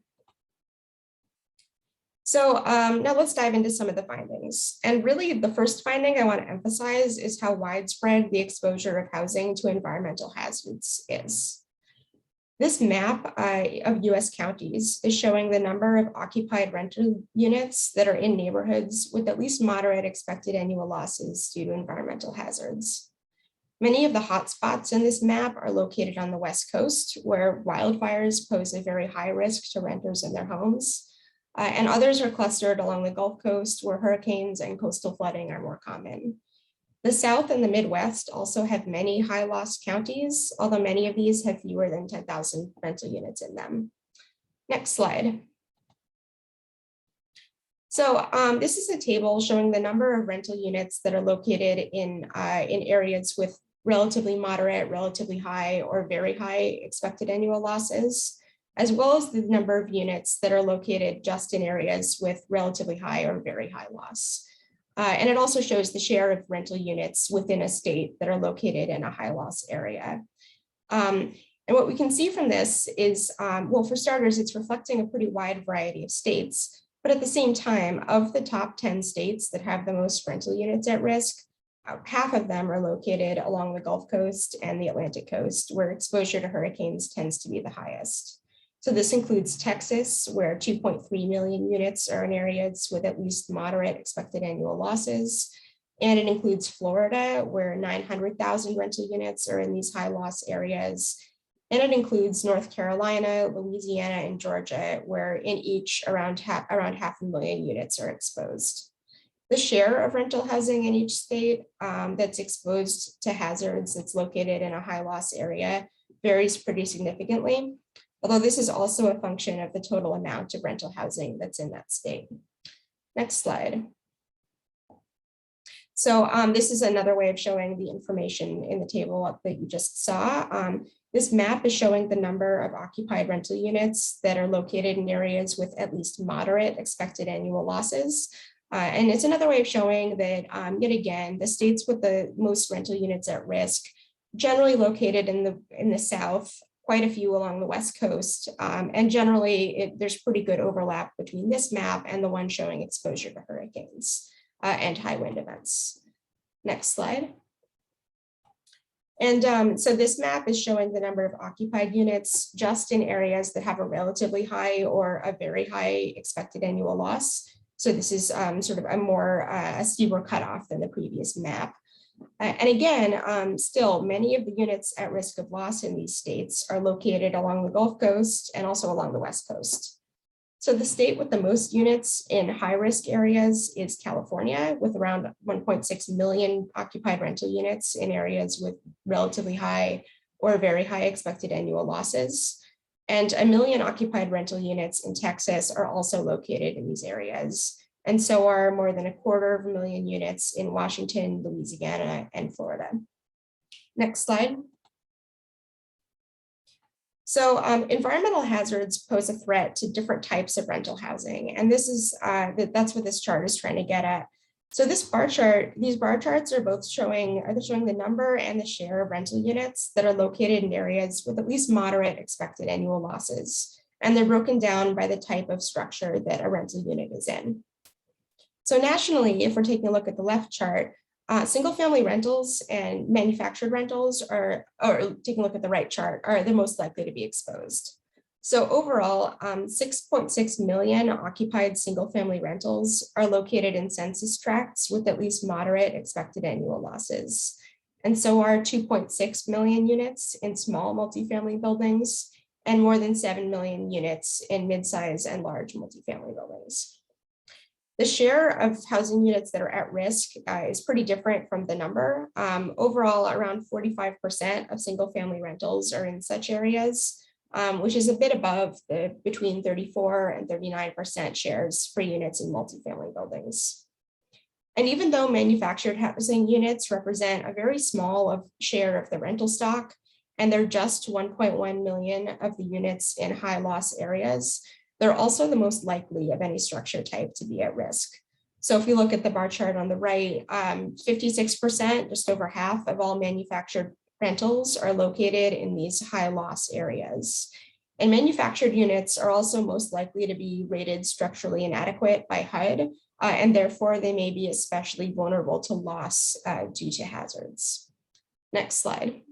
So now let's dive into some of the findings. And really the first finding I want to emphasize is how widespread the exposure of housing to environmental hazards is. This map of US counties is showing the number of occupied rental units that are in neighborhoods with at least moderate expected annual losses due to environmental hazards. Many of the hotspots in this map are located on the West Coast, where wildfires pose a very high risk to renters in their homes. And others are clustered along the Gulf Coast, where hurricanes and coastal flooding are more common. The South and the Midwest also have many high loss counties, although many of these have fewer than 10,000 rental units in them. Next slide. So this is a table showing the number of rental units that are located in areas with relatively moderate, relatively high, or very high expected annual losses, as well as the number of units that are located just in areas with relatively high or very high loss. And it also shows the share of rental units within a state that are located in a high loss area. And what we can see from this is, well, for starters, it's reflecting a pretty wide variety of states, but at the same time, of the top 10 states that have the most rental units at risk, half of them are located along the Gulf Coast and the Atlantic coast, where exposure to hurricanes tends to be the highest. So this includes Texas, where 2.3 million units are in areas with at least moderate expected annual losses. And it includes Florida, where 900,000 rental units are in these high loss areas. And it includes North Carolina, Louisiana, and Georgia, where in each around 500,000 units are exposed. The share of rental housing in each state that's exposed to hazards that's located in a high loss area varies pretty significantly, although this is also a function of the total amount of rental housing that's in that state. Next slide. So this is another way of showing the information in the table that you just saw. This map is showing the number of occupied rental units that are located in areas with at least moderate expected annual losses. And it's another way of showing that, yet again, the states with the most rental units at risk, generally located in the South, quite a few along the West Coast, and generally there's pretty good overlap between this map and the one showing exposure to hurricanes and high wind events. Next slide. And so this map is showing the number of occupied units just in areas that have a relatively high or a very high expected annual loss. So this is sort of a steeper cutoff than the previous map. And again, still many of the units at risk of loss in these states are located along the Gulf Coast and also along the West Coast. So the state with the most units in high risk areas is California, with around 1.6 million occupied rental units in areas with relatively high or very high expected annual losses. And 1 million occupied rental units in Texas are also located in these areas. And so are more than 250,000 units in Washington, Louisiana, and Florida. Next slide. So environmental hazards pose a threat to different types of rental housing. And this is, that's what this chart is trying to get at. So this bar chart, these bar charts are both showing the number and the share of rental units that are located in areas with at least moderate expected annual losses. And they're broken down by the type of structure that a rental unit is in. So nationally, if we're taking a look at the left chart, single family rentals and manufactured rentals or taking a look at the right chart, are the most likely to be exposed. So overall, 6.6 million occupied single family rentals are located in census tracts with at least moderate expected annual losses. And so are 2.6 million units in small multifamily buildings and more than 7 million units in mid-size and large multifamily buildings. The share of housing units that are at risk is pretty different from the number. Overall, around 45% of single family rentals are in such areas, which is a bit above the between 34 and 39% shares for units in multifamily buildings. And even though manufactured housing units represent a very small share of the rental stock, and they're just 1.1 million of the units in high loss areas, they're also the most likely of any structure type to be at risk. So if you look at the bar chart on the right, 56%, just over half of all manufactured rentals are located in these high loss areas. And manufactured units are also most likely to be rated structurally inadequate by HUD, and therefore they may be especially vulnerable to loss due to hazards. Next slide.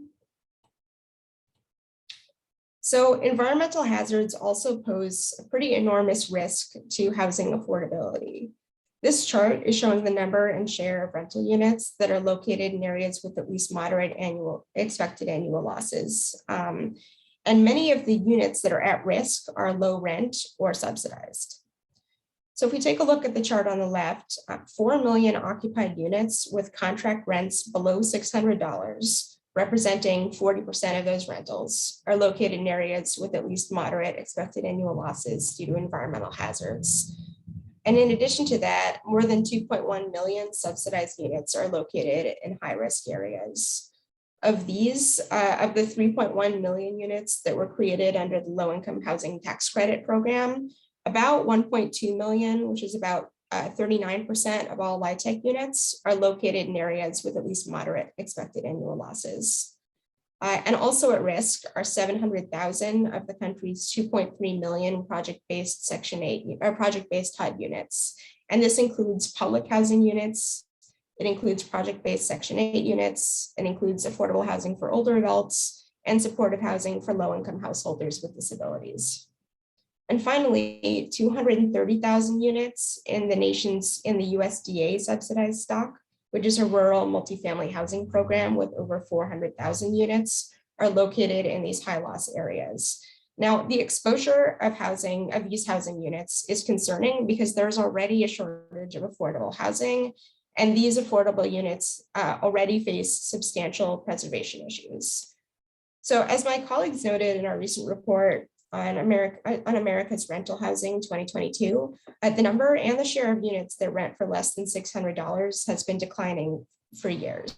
So environmental hazards also pose a pretty enormous risk to housing affordability. This chart is showing the number and share of rental units that are located in areas with at least moderate expected annual losses. And many of the units that are at risk are low rent or subsidized. So if we take a look at the chart on the left, 4 million occupied units with contract rents below $600, representing 40% of those rentals, are located in areas with at least moderate expected annual losses due to environmental hazards. And in addition to that, more than 2.1 million subsidized units are located in high-risk areas. Of these, of the 3.1 million units that were created under the Low-Income Housing Tax Credit Program, about 1.2 million, which is about 39% of all LIHTC units, are located in areas with at least moderate expected annual losses. And also at risk are 700,000 of the country's 2.3 million project-based Section 8 or project-based HUD units. And this includes public housing units, it includes project-based Section 8 units, it includes affordable housing for older adults, and supportive housing for low-income householders with disabilities. And finally, 230,000 units in the USDA subsidized stock, which is a rural multifamily housing program with over 400,000 units, are located in these high loss areas. Now, the exposure of these housing units is concerning because there's already a shortage of affordable housing, and these affordable units already face substantial preservation issues. So as my colleagues noted in our recent report on America's Rental Housing 2022, the number and the share of units that rent for less than $600 has been declining for years.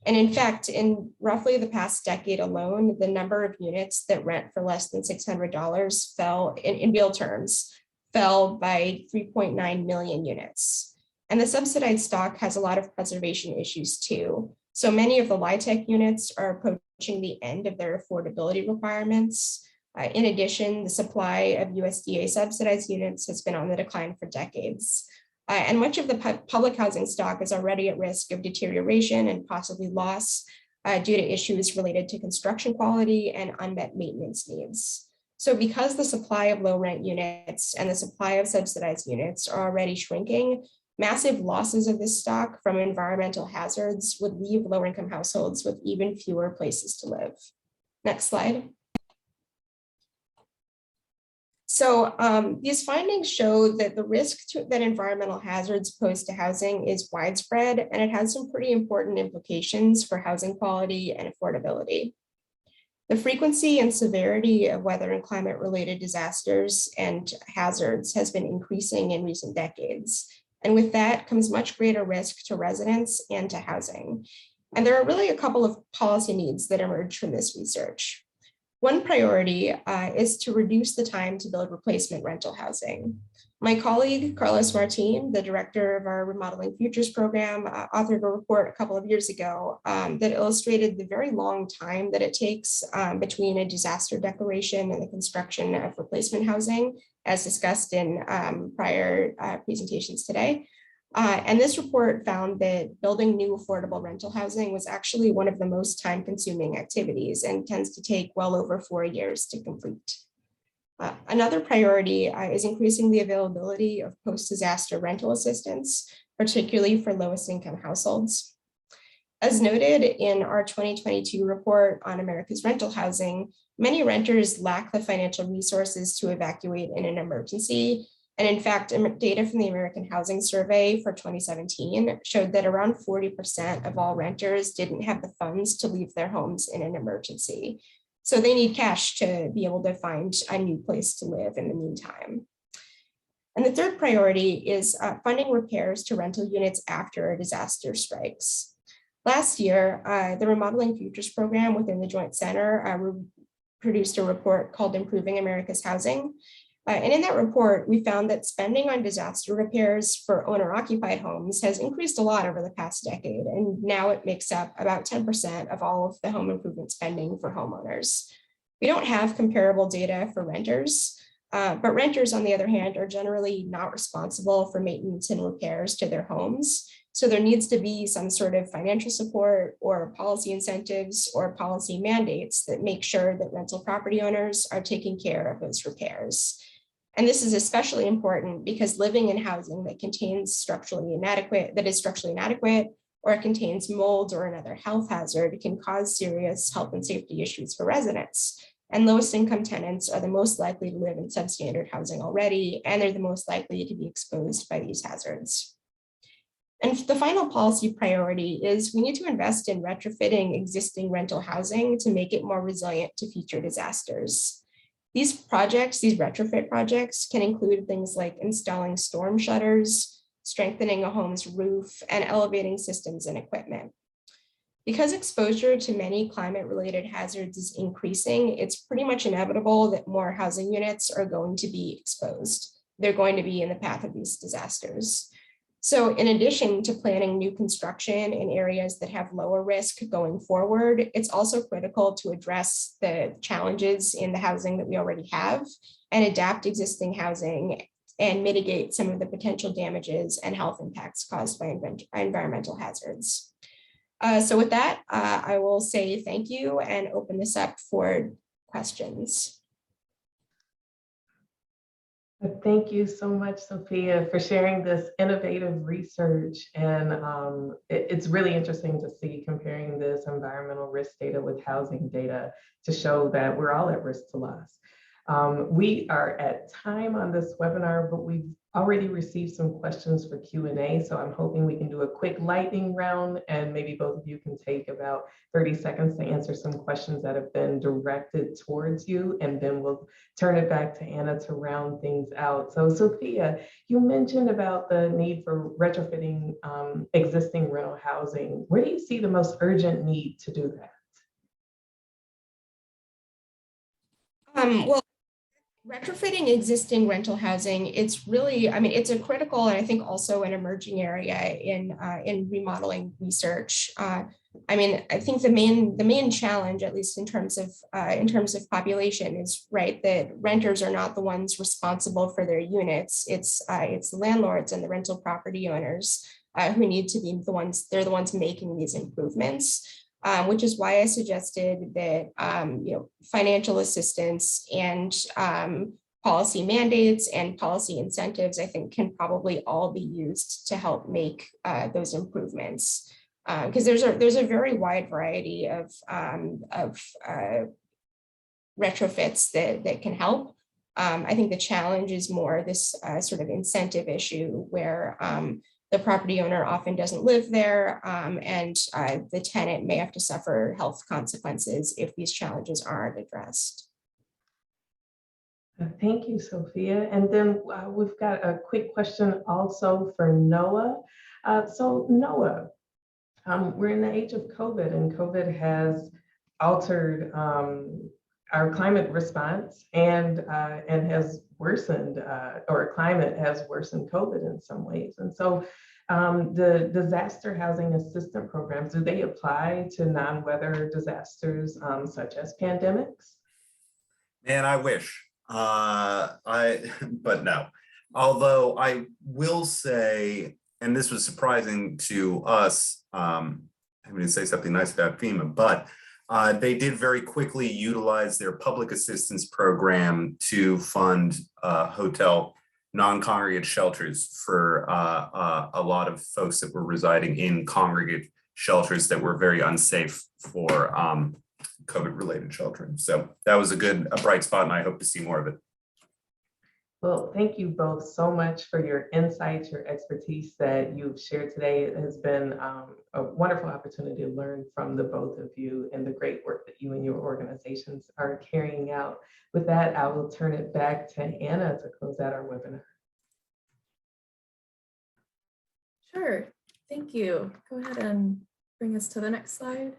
And in fact, in roughly the past decade alone, the number of units that rent for less than $600 fell, in real terms, fell by 3.9 million units. And the subsidized stock has a lot of preservation issues too. So many of the LIHTC units are approaching the end of their affordability requirements. In addition, the supply of USDA subsidized units has been on the decline for decades. And much of the public housing stock is already at risk of deterioration and possibly loss due to issues related to construction quality and unmet maintenance needs. So because the supply of low rent units and the supply of subsidized units are already shrinking, massive losses of this stock from environmental hazards would leave low income households with even fewer places to live. Next slide. So these findings show that the risk that environmental hazards pose to housing is widespread, and it has some pretty important implications for housing quality and affordability. The frequency and severity of weather and climate related disasters and hazards has been increasing in recent decades. And with that comes much greater risk to residents and to housing. And there are really a couple of policy needs that emerge from this research. One priority is to reduce the time to build replacement rental housing. My colleague, Carlos Martin, the director of our Remodeling Futures program, authored a report a couple of years ago that illustrated the very long time that it takes between a disaster declaration and the construction of replacement housing, as discussed in prior presentations today. And this report found that building new affordable rental housing was actually one of the most time-consuming activities and tends to take well over 4 years to complete. Another priority is increasing the availability of post-disaster rental assistance, particularly for lowest income households. As noted in our 2022 report on America's rental housing, many renters lack the financial resources to evacuate in an emergency. And in fact, data from the American Housing Survey for 2017 showed that around 40% of all renters didn't have the funds to leave their homes in an emergency. So they need cash to be able to find a new place to live in the meantime. And the third priority is funding repairs to rental units after a disaster strikes. Last year, the Remodeling Futures program within the Joint Center produced a report called Improving America's Housing. And in that report, we found that spending on disaster repairs for owner-occupied homes has increased a lot over the past decade, and now it makes up about 10% of all of the home improvement spending for homeowners. We don't have comparable data for renters, but renters, on the other hand, are generally not responsible for maintenance and repairs to their homes. So there needs to be some sort of financial support or policy incentives or policy mandates that make sure that rental property owners are taking care of those repairs. And this is especially important because living in housing that is structurally inadequate, or contains mold or another health hazard can cause serious health and safety issues for residents. And lowest income tenants are the most likely to live in substandard housing already, and they're the most likely to be exposed by these hazards. And the final policy priority is we need to invest in retrofitting existing rental housing to make it more resilient to future disasters. These retrofit projects can include things like installing storm shutters, strengthening a home's roof, and elevating systems and equipment. Because exposure to many climate-related hazards is increasing, it's pretty much inevitable that more housing units are going to be exposed. They're going to be in the path of these disasters. So in addition to planning new construction in areas that have lower risk going forward, it's also critical to address the challenges in the housing that we already have and adapt existing housing and mitigate some of the potential damages and health impacts caused by environmental hazards. So with that, I will say thank you and open this up for questions. Thank you so much, Sophia, for sharing this innovative research. And it's really interesting to see comparing this environmental risk data with housing data to show that we're all at risk to loss. We are at time on this webinar, but we've already received some questions for Q&A. So I'm hoping we can do a quick lightning round and maybe both of you can take about 30 seconds to answer some questions that have been directed towards you. And then we'll turn it back to Anna to round things out. So Sophia, you mentioned about the need for retrofitting existing rental housing. Where do you see the most urgent need to do that? Well, retrofitting existing rental housing, it's really, I mean, it's a critical and I think also an emerging area in remodeling research. I mean, I think the main challenge, at least in terms of population, is right that renters are not the ones responsible for their units. It's the landlords and the rental property owners who need to be the ones. They're the ones making these improvements. Which is why I suggested that financial assistance and policy mandates and policy incentives, I think, can probably all be used to help make those improvements. Because there's a very wide variety of retrofits that can help. I think the challenge is more this sort of incentive issue where the property owner often doesn't live there, and the tenant may have to suffer health consequences if these challenges aren't addressed. Thank you, Sophia. And then we've got a quick question also for Noah. So Noah, we're in the age of COVID, and COVID has altered our climate response and has worsened, or climate has worsened COVID in some ways. And so the disaster housing assistance programs, do they apply to non-weather disasters such as pandemics? Man, I wish. But no. Although I will say, and this was surprising to us, I'm going to say something nice about FEMA, but they did very quickly utilize their public assistance program to fund hotel non-congregate shelters for a lot of folks that were residing in congregate shelters that were very unsafe for COVID-related sheltering. So that was a bright spot, and I hope to see more of it. Well, thank you both so much for your insights, your expertise that you've shared today. It has been a wonderful opportunity to learn from the both of you and the great work that you and your organizations are carrying out. With that, I will turn it back to Anna to close out our webinar. Sure, thank you. Go ahead and bring us to the next slide.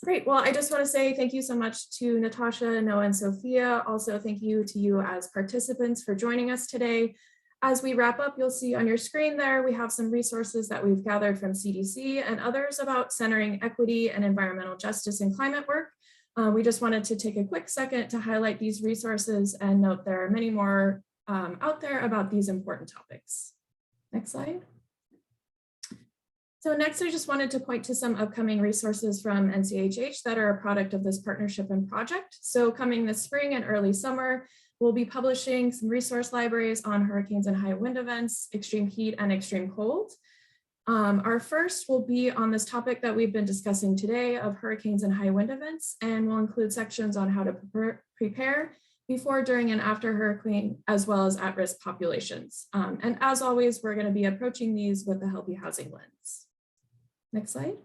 Great, well, I just want to say thank you so much to Natasha, Noah, and Sophia. Also, thank you to you as participants for joining us today. As we wrap up, you'll see on your screen there, we have some resources that we've gathered from CDC and others about centering equity and environmental justice in climate work. We just wanted to take a quick second to highlight these resources and note there are many more out there about these important topics. Next slide. So next, I just wanted to point to some upcoming resources from NCHH that are a product of this partnership and project. So coming this spring and early summer, we'll be publishing some resource libraries on hurricanes and high wind events, extreme heat and extreme cold. Our first will be on this topic that we've been discussing today of hurricanes and high wind events, and we'll include sections on how to prepare before, during, and after hurricane, as well as at-risk populations. And as always, we're going to be approaching these with a healthy housing lens. Next slide.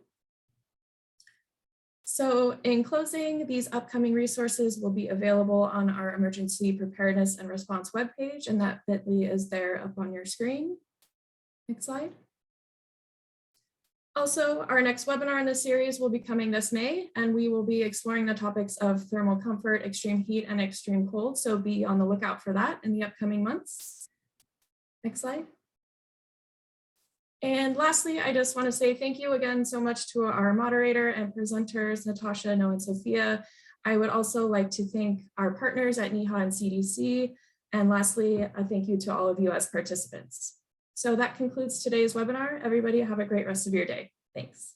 So in closing, these upcoming resources will be available on our emergency preparedness and response webpage, and that bit.ly is there up on your screen. Next slide. Also, our next webinar in this series will be coming this May, and we will be exploring the topics of thermal comfort, extreme heat, and extreme cold. So be on the lookout for that in the upcoming months. Next slide. And lastly, I just want to say thank you again so much to our moderator and presenters, Natasha, Noah, and Sophia. I would also like to thank our partners at NEHA and CDC. And lastly, a thank you to all of you as participants. So that concludes today's webinar. Everybody have a great rest of your day. Thanks.